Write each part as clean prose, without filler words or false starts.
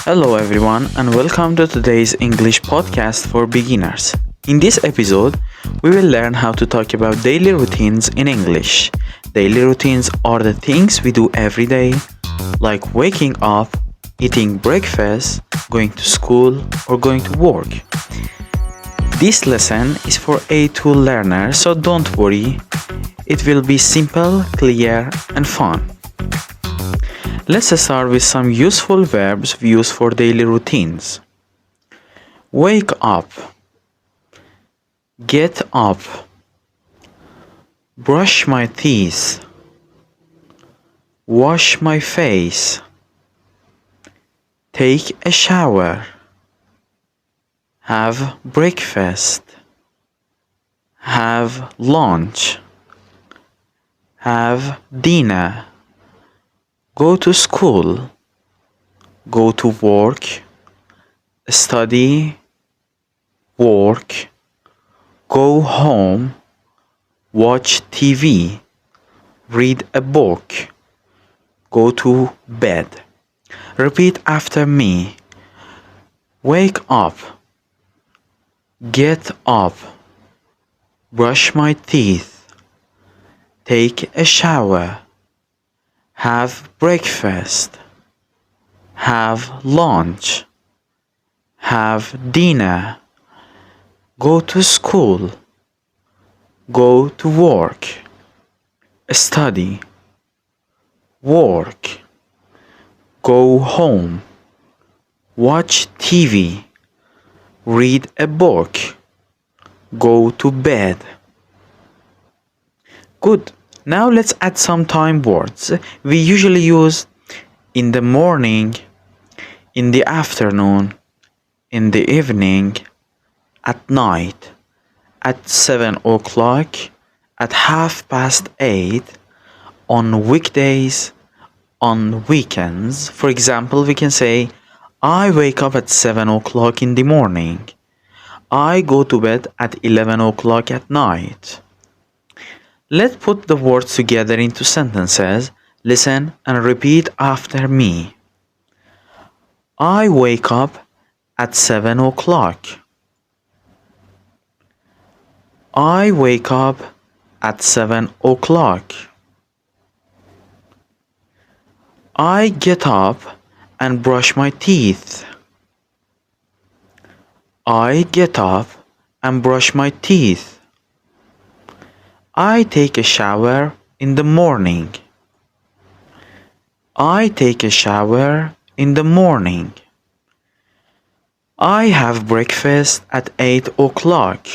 Hello, everyone, and welcome to today's English podcast for beginners. In this episode, we will learn how to talk about daily routines in English. Daily routines are the things we do every day, like waking up, eating breakfast, going to school, or going to work. This lesson is for A2 learners, so don't worry, it will be simple, clear, and fun. Let's start with some useful verbs we use for daily routines. Wake up, get up, brush my teeth, wash my face, take a shower, have breakfast, have lunch, have dinner, go to school, go to work, study, work, go home, watch TV, read a book, go to bed. Repeat after me. Wake up, get up, brush my teeth, take a shower, have breakfast, have lunch, have dinner, go to school, go to work, study, work, go home, watch TV, read a book, go to bed. Good. Now let's add some time words. We usually use in the morning, in the afternoon, in the evening, at night, at 7 o'clock, at 8:30, on weekdays, on weekends. For example, we can say, I wake up at 7 o'clock in the morning. I go to bed at 11 o'clock at night. Let's put the words together into sentences. Listen and repeat after me. I wake up at 7 o'clock. I wake up at 7 o'clock. I get up and brush my teeth. I get up and brush my teeth. I take a shower in the morning. I take a shower in the morning. I have breakfast at 8 o'clock.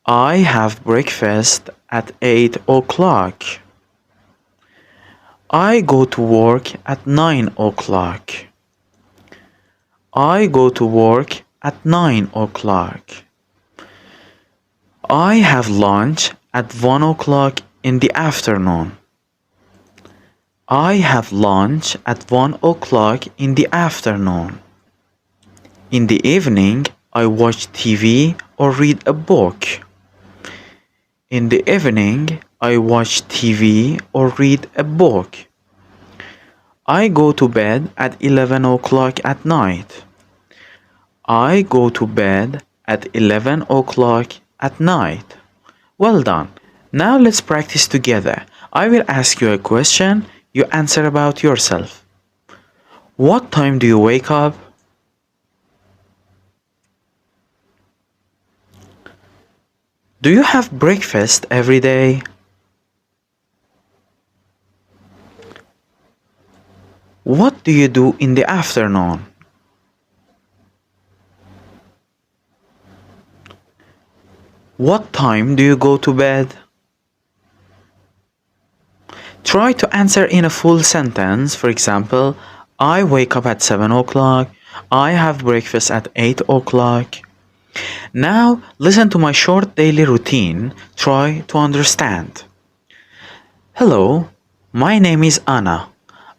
I have breakfast at 8 o'clock. I go to work at 9 o'clock. I go to work at 9 o'clock. I have lunch at 1 o'clock in the afternoon. I have lunch at 1 o'clock in the afternoon. In the evening, I watch TV or read a book. In the evening, I watch TV or read a book. I go to bed at 11 o'clock at night. I go to bed at 11 o'clock at night. Well done. Now let's practice together. I will ask you a question. You answer about yourself. What time do you wake up? Do you have breakfast every day? What do you do in the afternoon? What time do you go to bed? Try to answer in a full sentence. For example, I wake up at 7 o'clock. I have breakfast at 8 o'clock. Now, listen to my short daily routine. Try to understand. Hello, my name is Anna.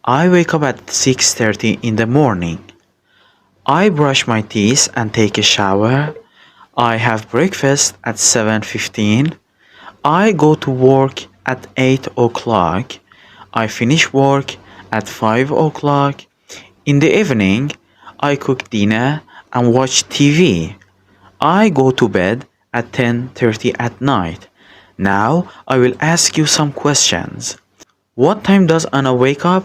I wake up at 6:30 in the morning. I brush my teeth and take a shower. I have breakfast at 7:15. I go to work at 8 o'clock. I finish work at 5 o'clock. In the evening, I cook dinner and watch TV. I go to bed at 10:30 at night. Now I will ask you some questions. What time does Anna wake up?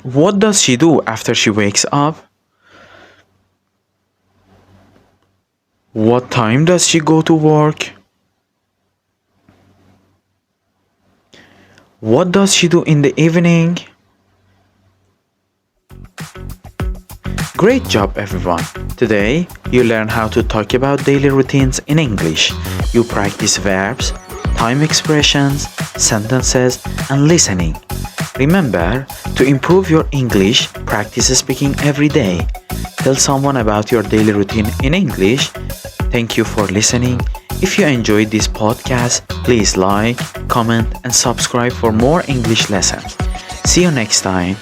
What does she do after she wakes up? What time does she go to work? What does she do in the evening? Great job, everyone! Today, you learn how to talk about daily routines in English. You practice verbs, time expressions, sentences, and listening. Remember, to improve your English, practice speaking every day. Tell someone about your daily routine in English. Thank you for listening. If you enjoyed this podcast, please like, comment, and subscribe for more English lessons. See you next time.